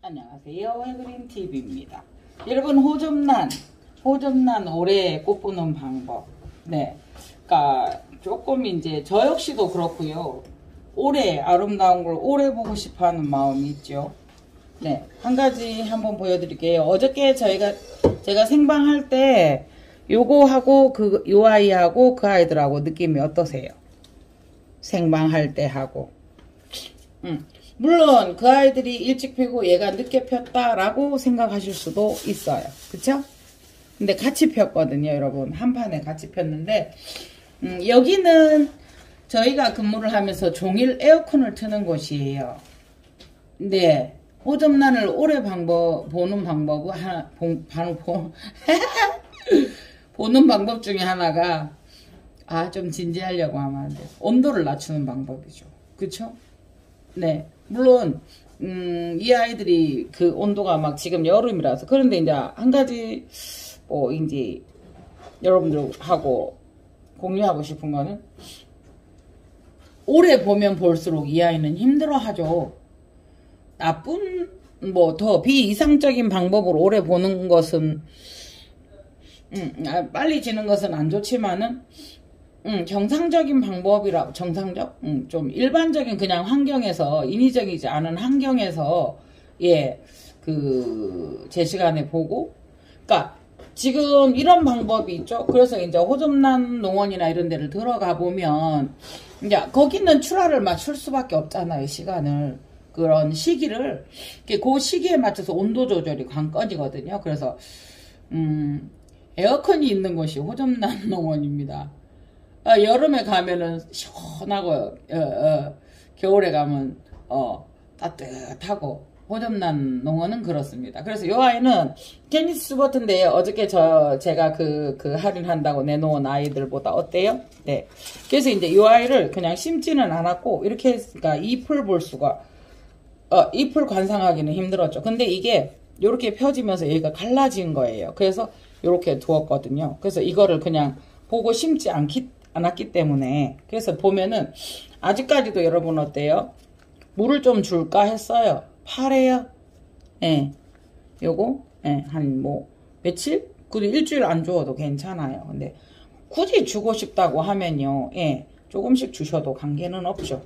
안녕하세요. 해그린TV입니다. 여러분, 호접란 올해 꽃 보는 방법. 네. 그러니까 조금 이제 저 역시도 그렇고요. 올해 아름다운 걸 오래 보고 싶어 하는 마음이 있죠. 네. 한 가지 한번 보여드릴게요. 어저께 제가 생방할 때 요거하고 요 아이하고 그 아이들하고 느낌이 어떠세요? 생방할 때 하고. 물론 그 아이들이 일찍 피고 얘가 늦게 폈다라고 생각하실 수도 있어요. 그쵸? 근데 같이 폈거든요, 여러분. 한 판에 같이 폈는데 여기는 저희가 근무를 하면서 종일 에어컨을 트는 곳이에요. 근데 호접란을 오래 보는 방법은 보는 방법 중에 하나가 좀 진지하려고 하면 안 돼요. 온도를 낮추는 방법이죠. 그쵸? 네. 물론 이 아이들이 그 온도가 막 지금 여름이라서 그런데 이제 한 가지 이제 여러분들하고 공유하고 싶은 거는 오래 보면 볼수록 이 아이는 힘들어하죠. 나쁜 더 비이상적인 방법으로 오래 보는 것은 빨리 지는 것은 안 좋지만은 정상적인 방법이라 좀 일반적인 그냥 환경에서 인위적이지 않은 환경에서 제 시간에 보고 그러니까 지금 이런 방법이 있죠. 그래서 이제 호접란 농원이나 이런 데를 들어가 보면 이제 거기는 출하를 맞출 수밖에 없잖아요. 시간을 그런 시기를 그 시기에 맞춰서 온도 조절이 관건이거든요. 그래서 에어컨이 있는 곳이 호접란 농원입니다. 여름에 가면은 시원하고 겨울에 가면 따뜻하고 호접란 농원은 그렇습니다. 그래서 이 아이는 테니스 버튼인데 어저께 제가 그 할인한다고 내놓은 아이들보다 어때요? 네. 그래서 이제 이 아이를 그냥 심지는 않았고 이렇게 했으니까 잎을 볼 수가 잎을 관상하기는 힘들었죠. 근데 이게 이렇게 펴지면서 얘가 갈라진 거예요. 그래서 이렇게 두었거든요. 그래서 이거를 그냥 보고 심지 않았기 때문에 그래서 보면은 아직까지도 여러분 어때요? 물을 좀 줄까 했어요. 파래요. 예. 요거 한 며칠? 그리고 일주일 안 주어도 괜찮아요. 근데 굳이 주고 싶다고 하면요. 조금씩 주셔도 관계는 없죠.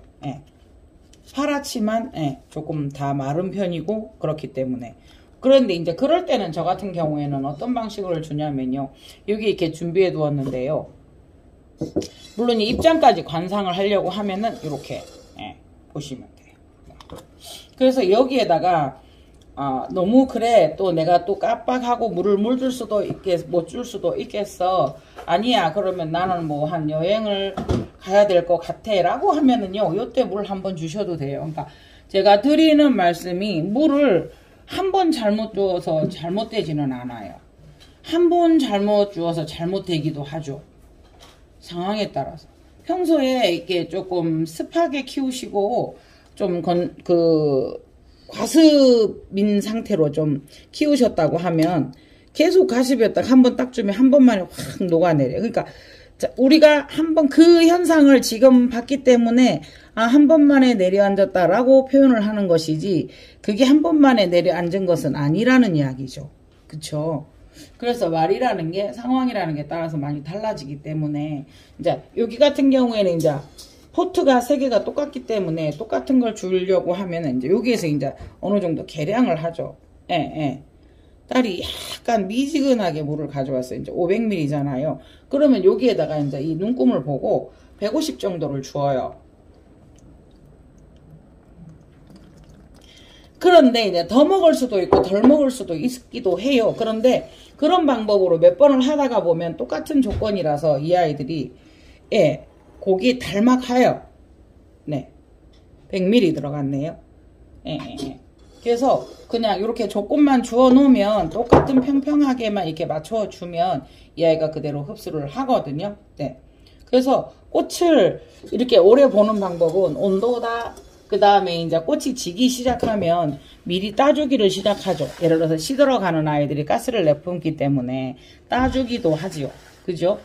파랗지만 조금 다 마른 편이고 그렇기 때문에 그런데 이제 그럴 때는 저 같은 경우에는 어떤 방식으로 주냐면요. 여기 이렇게 준비해 두었는데요. 물론 이 입장까지 관상을 하려고 하면은 이렇게 보시면 돼요. 그래서 여기에다가 너무 그래 또 내가 또 깜빡하고 물을 줄 수도 있겠 못 줄 수도 있겠어. 아니야 그러면 나는 한 여행을 가야 될 것 같아 라고 하면은요 요때 물 한번 주셔도 돼요. 그러니까 제가 드리는 말씀이 물을 한 번 잘못 주어서 잘못되지는 않아요. 한 번 잘못 주어서 잘못되기도 하죠. 상황에 따라서. 평소에 이렇게 조금 습하게 키우시고 좀 과습인 상태로 좀 키우셨다고 하면 계속 가십에다가 한 번 딱 주면 한 번만에 확 녹아내려요. 그러니까 우리가 한 번 그 현상을 지금 봤기 때문에 한 번만에 내려앉았다라고 표현을 하는 것이지 그게 한 번만에 내려앉은 것은 아니라는 이야기죠. 그쵸? 그래서 말이라는 게 상황이라는 게 따라서 많이 달라지기 때문에 이제 여기 같은 경우에는 이제 포트가 3개가 똑같기 때문에 똑같은 걸 주려고 하면은 이제 여기에서 이제 어느 정도 계량을 하죠. 딸이 약간 미지근하게 물을 가져왔어요. 이제 500ml잖아요. 그러면 여기에다가 이제 이 눈금을 보고 150 정도를 주어요. 그런데 이제 더 먹을 수도 있고 덜 먹을 수도 있기도 해요. 그런데 그런 방법으로 몇 번을 하다가 보면 똑같은 조건이라서 이 아이들이 고기 달막하여 100ml 들어갔네요. 그래서 그냥 이렇게 조금만 주워 놓으면 똑같은 평평하게만 이렇게 맞춰 주면 이 아이가 그대로 흡수를 하거든요. 그래서 꽃을 이렇게 오래 보는 방법은 온도다. 그 다음에 이제 꽃이 지기 시작하면 미리 따주기를 시작하죠. 예를 들어서 시들어가는 아이들이 가스를 내뿜기 때문에 따주기도 하지요. 그죠?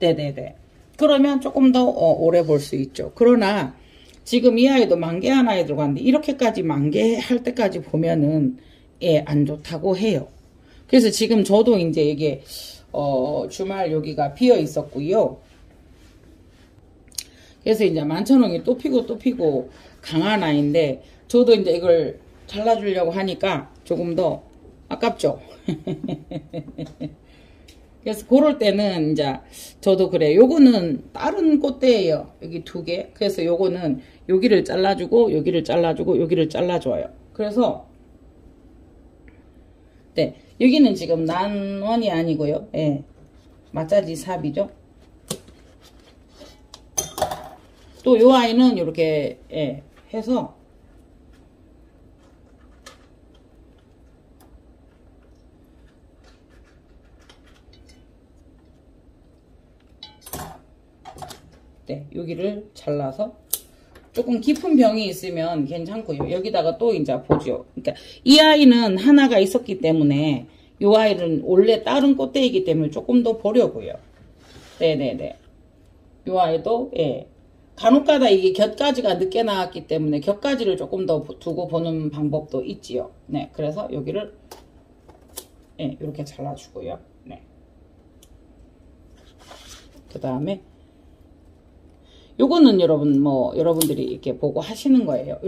네네네. 그러면 조금 더 오래 볼 수 있죠. 그러나 지금 이 아이도 만개한 아이 들어갔는데 이렇게까지 만개할 때까지 보면은 예, 안 좋다고 해요. 그래서 지금 저도 이제 이게 주말 여기가 비어 있었고요. 그래서 이제 만천홍이 또 피고 또 피고 강한 아이인데 저도 이제 이걸 잘라주려고 하니까 조금 더 아깝죠. 그래서 그럴 때는 이제 저도 그래. 요거는 다른 꽃대예요. 여기 2개. 그래서 요거는 여기를 잘라주고 여기를 잘라주고 여기를 잘라줘요. 그래서 네, 여기는 지금 난원이 아니고요. 예, 마짜지 삽이죠. 또 요 아이는 이렇게 예, 해서 네, 여기를 잘라서 조금 깊은 병이 있으면 괜찮고요. 여기다가 또 이제 보죠. 그러니까 이 아이는 하나가 있었기 때문에 이 아이는 원래 다른 꽃대이기 때문에 조금 더 보려고요. 네네네. 이 아이도 예. 간혹가다 이게 곁가지가 늦게 나왔기 때문에 곁가지를 조금 더 두고 보는 방법도 있지요. 네, 그래서 여기를 예, 이렇게 잘라주고요. 네. 그 다음에 요거는 여러분들이 이렇게 보고 하시는 거예요.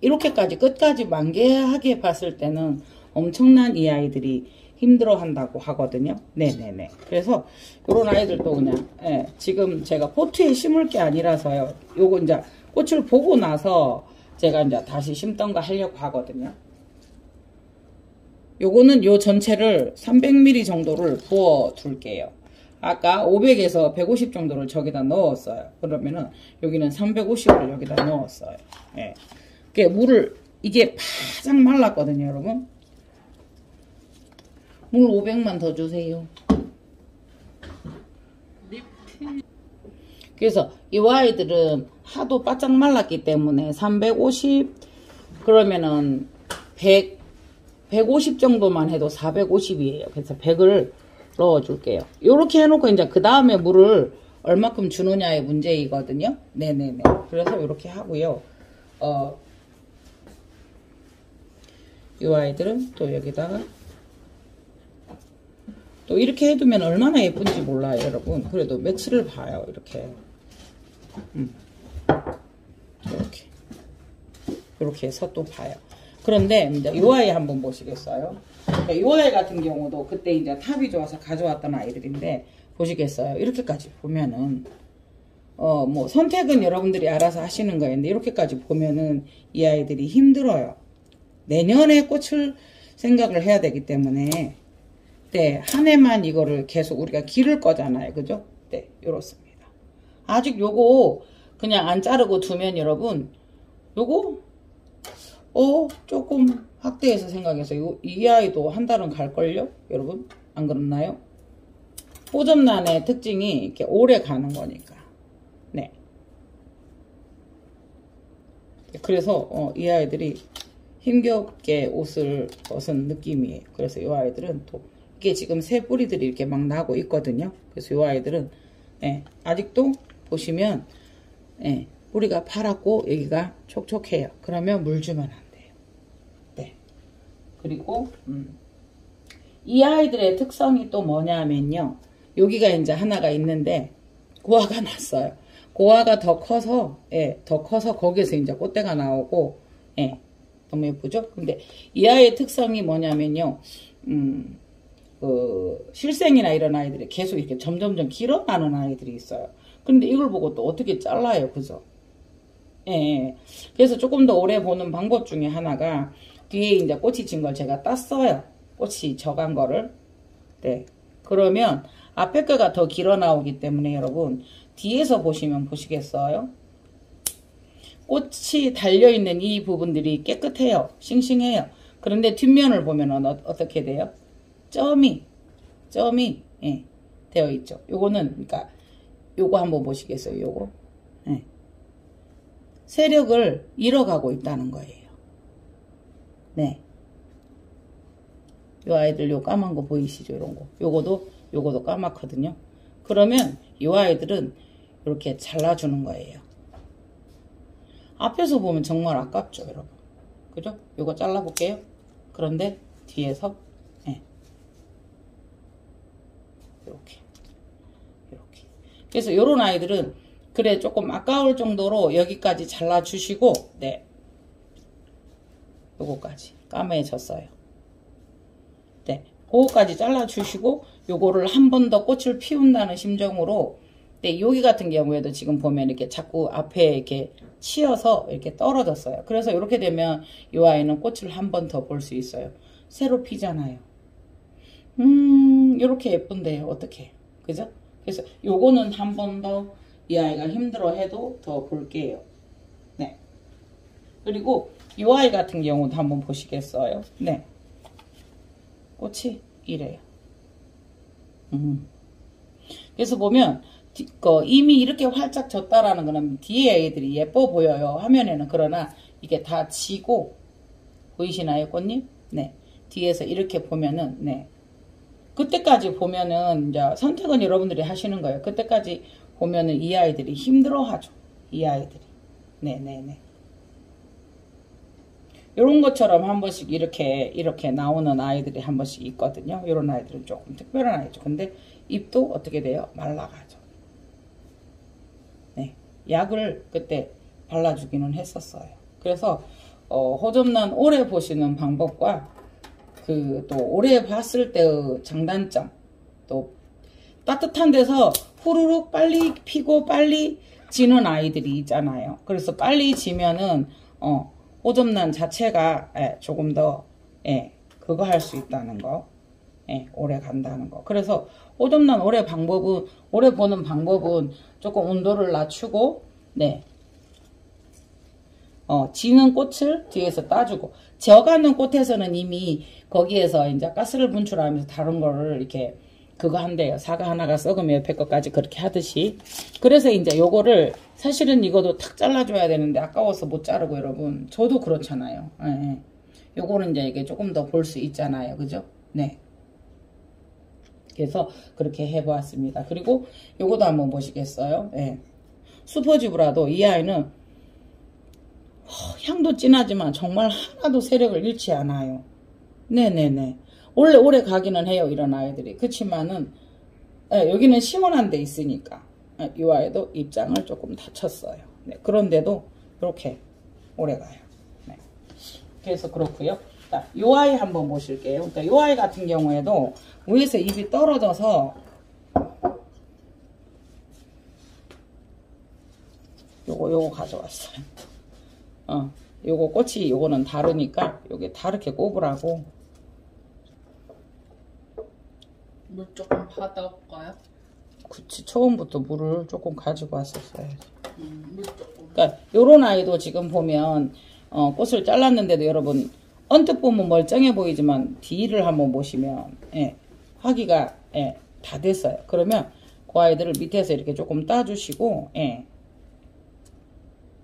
이렇게까지 끝까지 만개하게 봤을 때는 엄청난 이 아이들이 힘들어 한다고 하거든요. 네네네. 그래서 요런 아이들도 그냥, 예, 지금 제가 포트에 심을 게 아니라서요. 요거 이제 꽃을 보고 나서 제가 이제 다시 심던가 하려고 하거든요. 요거는 요 전체를 300ml 정도를 부어 둘게요. 아까 500에서 150 정도를 저기다 넣었어요. 그러면은 여기는 350을 여기다 넣었어요. 예. 물을 이게 바짝 말랐거든요, 여러분. 물 500만 더 주세요. 그래서 이 아이들은 하도 바짝 말랐기 때문에 350 그러면은 150 정도만 해도 450이에요. 그래서 100을 넣어줄게요. 요렇게 해놓고 이제 그 다음에 물을 얼마큼 주느냐의 문제이거든요. 네네네. 그래서 요렇게 하고요. 요 아이들은 또 여기다가 또 이렇게 해두면 얼마나 예쁜지 몰라요, 여러분. 그래도 며칠을 봐요, 이렇게. 이렇게 해서 또 봐요. 그런데 이제 이 아이 한번 보시겠어요? 이 아이 같은 경우도 그때 이제 탑이 좋아서 가져왔던 아이들인데 보시겠어요? 이렇게까지 보면은 뭐 선택은 여러분들이 알아서 하시는 거였는데 이렇게까지 보면은 이 아이들이 힘들어요. 내년에 꽃을 생각을 해야 되기 때문에 네, 한 해만 이거를 계속 우리가 기를 거잖아요. 그죠? 네, 요렇습니다. 아직 요거 그냥 안 자르고 두면 여러분 요거 조금 확대해서 생각해서 이 아이도 한 달은 갈걸요? 여러분 안 그렇나요? 호접란의 특징이 이렇게 오래 가는 거니까. 네. 그래서 이 아이들이 힘겹게 옷을 벗은 느낌이에요. 그래서 이 아이들은 또 이게 지금 새 뿌리들이 이렇게 막 나고 있거든요. 그래서 이 아이들은 예, 아직도 보시면 예, 뿌리가 파랗고 여기가 촉촉해요. 그러면 물 주면 안 돼요. 네. 그리고 이 아이들의 특성이 또 뭐냐면요. 여기가 이제 하나가 있는데 고화가 났어요. 고화가 더 커서 예, 더 커서 거기에서 이제 꽃대가 나오고 예, 너무 예쁘죠? 근데 이 아이의 특성이 뭐냐면요. 실생이나 이런 아이들이 계속 이렇게 점점점 길어가는 아이들이 있어요. 근데 이걸 보고 또 어떻게 잘라요, 그죠? 예. 그래서 조금 더 오래 보는 방법 중에 하나가 뒤에 이제 꽃이 진 걸 제가 땄어요. 꽃이 져간 거를. 네. 그러면 앞에 거가 더 길어 나오기 때문에 여러분 뒤에서 보시면 보시겠어요? 꽃이 달려있는 이 부분들이 깨끗해요. 싱싱해요. 그런데 뒷면을 보면 어떻게 돼요? 점이 예, 되어 있죠. 요거는 그러니까 요거 한번 보시겠어요? 요거 예. 세력을 잃어가고 있다는 거예요. 네. 요 아이들 요 까만 거 보이시죠? 이런 거. 요거도 까맣거든요. 그러면 요 아이들은 이렇게 잘라주는 거예요. 앞에서 보면 정말 아깝죠, 여러분. 그죠? 요거 잘라볼게요. 그런데 뒤에서 이렇게 그래서 요런 아이들은 그래 조금 아까울 정도로 여기까지 잘라주시고 네 요거까지 까매졌어요. 네 그거까지 잘라주시고 요거를 한 번 더 꽃을 피운다는 심정으로 네 여기 같은 경우에도 지금 보면 이렇게 자꾸 앞에 이렇게 치여서 이렇게 떨어졌어요. 그래서 이렇게 되면 이 아이는 꽃을 한 번 더 볼 수 있어요. 새로 피잖아요. 이렇게 예쁜데요. 어떻게 그죠? 그래서 요거는 한 번 더 이 아이가 힘들어 해도 더 볼게요. 네. 그리고 이 아이 같은 경우도 한번 보시겠어요? 네. 꽃이 이래요. 그래서 보면 이미 이렇게 활짝 졌다라는 거는 뒤에 애들이 예뻐 보여요. 화면에는. 그러나 이게 다 지고 보이시나요, 꽃님? 네. 뒤에서 이렇게 보면은 네. 그때까지 보면은 이제 선택은 여러분들이 하시는 거예요. 그때까지 보면은 이 아이들이 힘들어하죠. 이 아이들이. 네네네. 요런 것처럼 한 번씩 이렇게 나오는 아이들이 한 번씩 있거든요. 요런 아이들은 조금 특별한 아이죠. 근데 잎도 어떻게 돼요? 말라가죠. 네. 약을 그때 발라주기는 했었어요. 그래서 호접란 오래 보시는 방법과 또 오래 봤을 때의 장단점, 또 따뜻한 데서 후루룩 빨리 피고 빨리 지는 아이들이 있잖아요. 그래서 빨리 지면은 호접란 자체가 조금 더 그거 할 수 있다는 거, 오래 간다는 거. 그래서 호접란 오래 보는 방법은 조금 온도를 낮추고 지는 꽃을 뒤에서 따주고, 져가는 꽃에서는 이미 거기에서 이제 가스를 분출하면서 다른 거를 이렇게 그거 한대요. 사과 하나가 썩으면 옆에 것까지 그렇게 하듯이. 그래서 이제 요거를 사실은 이것도 탁 잘라줘야 되는데 아까워서 못 자르고 여러분. 저도 그렇잖아요. 요거는 이제 이게 조금 더 볼 수 있잖아요. 그죠? 네. 그래서 그렇게 해보았습니다. 그리고 요거도 한번 보시겠어요? 슈퍼지브라도 이 아이는 향도 진하지만 정말 하나도 세력을 잃지 않아요. 네네네. 원래 오래 가기는 해요. 이런 아이들이. 그치만은 여기는 시원한 데 있으니까 이 아이도 입장을 조금 다쳤어요. 네, 그런데도 이렇게 오래 가요. 네. 그래서 그렇고요. 자, 이 아이 한번 보실게요. 그러니까 이 아이 같은 경우에도 위에서 잎이 떨어져서 요거 가져왔어요. 요거 꽃이 요거는 다르니까 요게 다르게 꼽으라고. 물 조금 받아올까요? 그치, 처음부터 물을 조금 가지고 왔었어요. 물 조금. 그러니까 요런 아이도 지금 보면 꽃을 잘랐는데도 여러분 언뜻 보면 멀쩡해 보이지만 뒤를 한번 보시면 화기가 다 됐어요. 그러면 그 아이들을 밑에서 이렇게 조금 따주시고 네,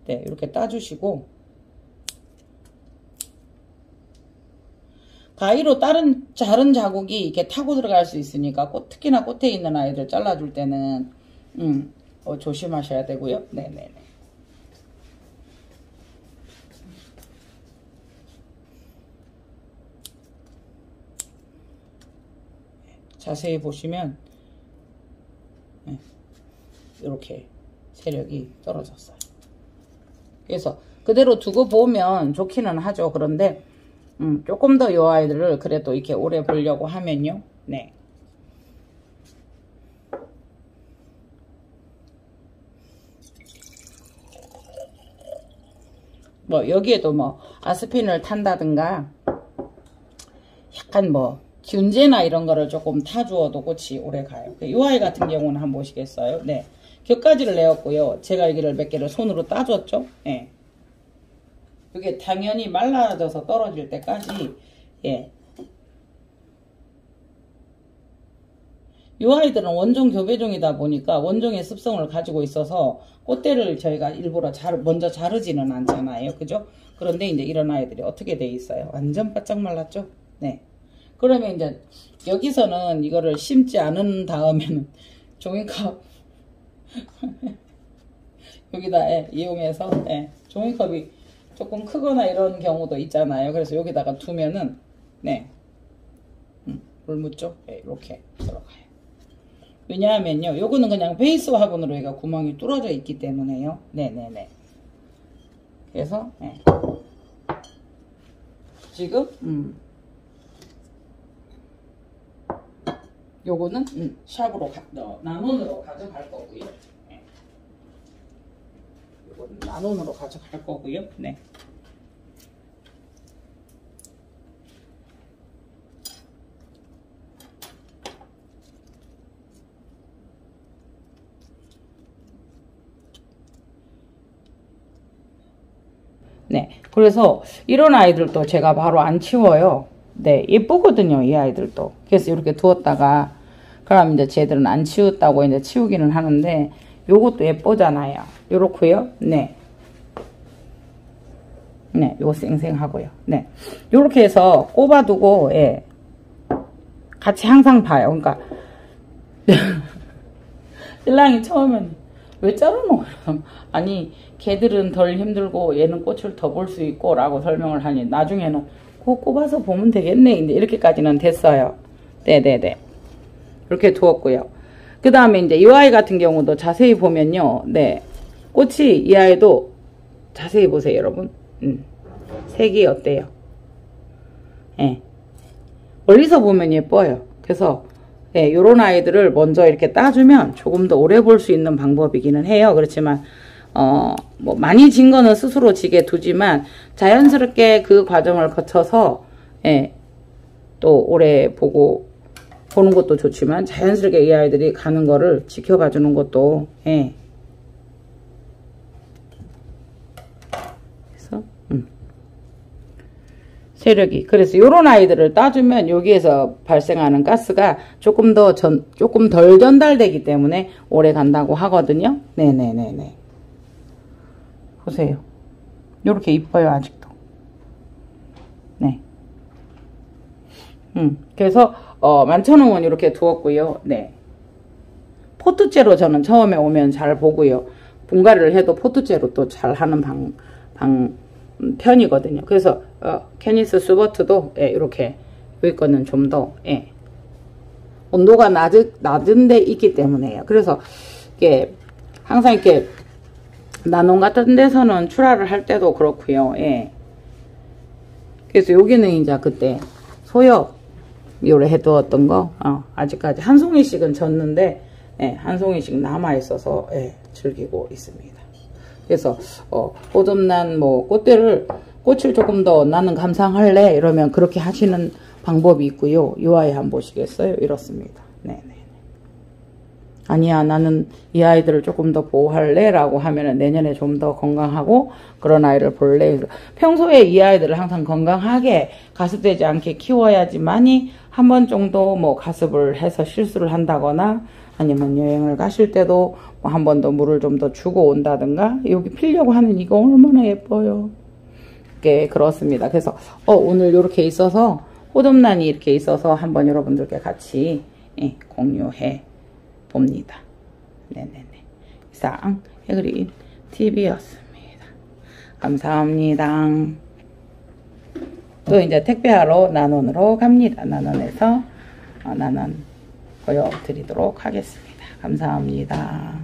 이렇게 따주시고 가위로 다른 자국이 이렇게 타고 들어갈 수 있으니까 특히나 꽃에 있는 아이들 잘라줄 때는 조심하셔야 되고요. 네네네. 자세히 보시면 이렇게 세력이 떨어졌어요. 그래서 그대로 두고 보면 좋기는 하죠. 그런데 조금 더 이 아이들을 그래도 이렇게 오래 보려고 하면요. 네. 뭐 여기에도 뭐 아스핀을 탄다든가 약간 뭐 균제나 이런 거를 조금 타주어도 꽃이 오래 가요. 이 아이 같은 경우는 한번 보시겠어요? 네. 겹가지를 내었고요. 제가 여기를 몇 개를 손으로 따줬죠. 네. 이게 당연히 말라져서 떨어질 때까지 이 아이들은 원종 교배종이다 보니까 원종의 습성을 가지고 있어서 꽃대를 저희가 일부러 먼저 자르지는 않잖아요. 그죠? 그런데 이제 이런 아이들이 어떻게 돼 있어요? 완전 바짝 말랐죠? 네. 그러면 이제 여기서는 이거를 심지 않은 다음에는 종이컵 여기다 이용해서 종이컵이 조금 크거나 이런 경우도 있잖아요. 그래서 여기다가 두면은 물 묻죠? 이렇게 들어가요. 왜냐하면요, 요거는 그냥 베이스 화분으로 얘가 구멍이 뚫어져 있기 때문에요. 네네네. 그래서 지금 요거는 샵으로 나눔으로 가져갈 거고요. 요거는 나눔으로 가져갈 거고요. 네. 네. 그래서 이런 아이들도 제가 바로 안 치워요. 네. 예쁘거든요. 이 아이들도. 그래서 이렇게 두었다가, 그럼 이제 쟤들은 안 치웠다고 이제 치우기는 하는데, 요것도 예쁘잖아요. 요렇고요. 네. 네. 요거 쌩쌩하고요. 네. 요렇게 해서 꼽아두고, 같이 항상 봐요. 그러니까, 신랑이 처음엔 왜 자르노? 아니, 걔들은 덜 힘들고 얘는 꽃을 더 볼 수 있고 라고 설명을 하니 나중에는 그거 꼽아서 보면 되겠네. 이제 이렇게까지는 됐어요. 네네네. 이렇게 두었고요. 그 다음에 이제 이 아이 같은 경우도 자세히 보면요. 네. 꽃이 이 아이도 자세히 보세요, 여러분. 색이 어때요? 멀리서 보면 예뻐요. 그래서 요런 아이들을 먼저 이렇게 따주면 조금 더 오래 볼 수 있는 방법이기는 해요. 그렇지만 뭐 많이 진 거는 스스로 지게 두지만 자연스럽게 그 과정을 거쳐서 또 오래 보는 것도 좋지만 자연스럽게 이 아이들이 가는 거를 지켜봐 주는 것도 그래서 세력이 그래서 요런 아이들을 따주면 여기에서 발생하는 가스가 조금 덜 전달되기 때문에 오래 간다고 하거든요. 네네네네. 보세요. 요렇게 이뻐요, 아직도. 네. 그래서, 만천홍은 이렇게 두었고요. 네. 포트째로 저는 처음에 오면 잘 보고요. 분갈이를 해도 포트째로 또 잘 하는 편이거든요. 그래서, 캐니스 수버트도, 이렇게, 여기 거는 좀 더, 온도가 낮은 데 있기 때문에요. 그래서, 이게, 항상 이렇게, 나눔 같은 데서는 출하를 할 때도 그렇고요. 그래서 여기는 이제 그때 소엽 요래 해두었던 거 아직까지 한 송이씩은 졌는데 한 송이씩 남아 있어서 즐기고 있습니다. 그래서 호접난 뭐 꽃을 조금 더 나는 감상할래 이러면 그렇게 하시는 방법이 있고요. 이 아이 한번 보시겠어요? 이렇습니다. 네네. 아니야, 나는 이 아이들을 조금 더 보호할래 라고 하면은 내년에 좀 더 건강하고 그런 아이를 볼래. 평소에 이 아이들을 항상 건강하게 가습되지 않게 키워야지만이 한 번 정도 뭐 가습을 해서 실수를 한다거나 아니면 여행을 가실 때도 뭐 한 번 더 물을 좀 더 주고 온다든가. 여기 피려고 하는 이거 얼마나 예뻐요. 그렇습니다. 그래서 오늘 이렇게 있어서 호접란이 이렇게 있어서 한번 여러분들께 같이 공유해 봅니다. 네네네. 이상 해그린 TV였습니다. 감사합니다. 또 이제 택배하러 난원으로 갑니다. 난원에서 난원 보여드리도록 하겠습니다. 감사합니다.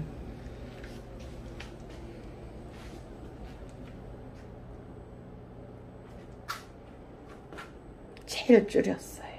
제일 줄였어요.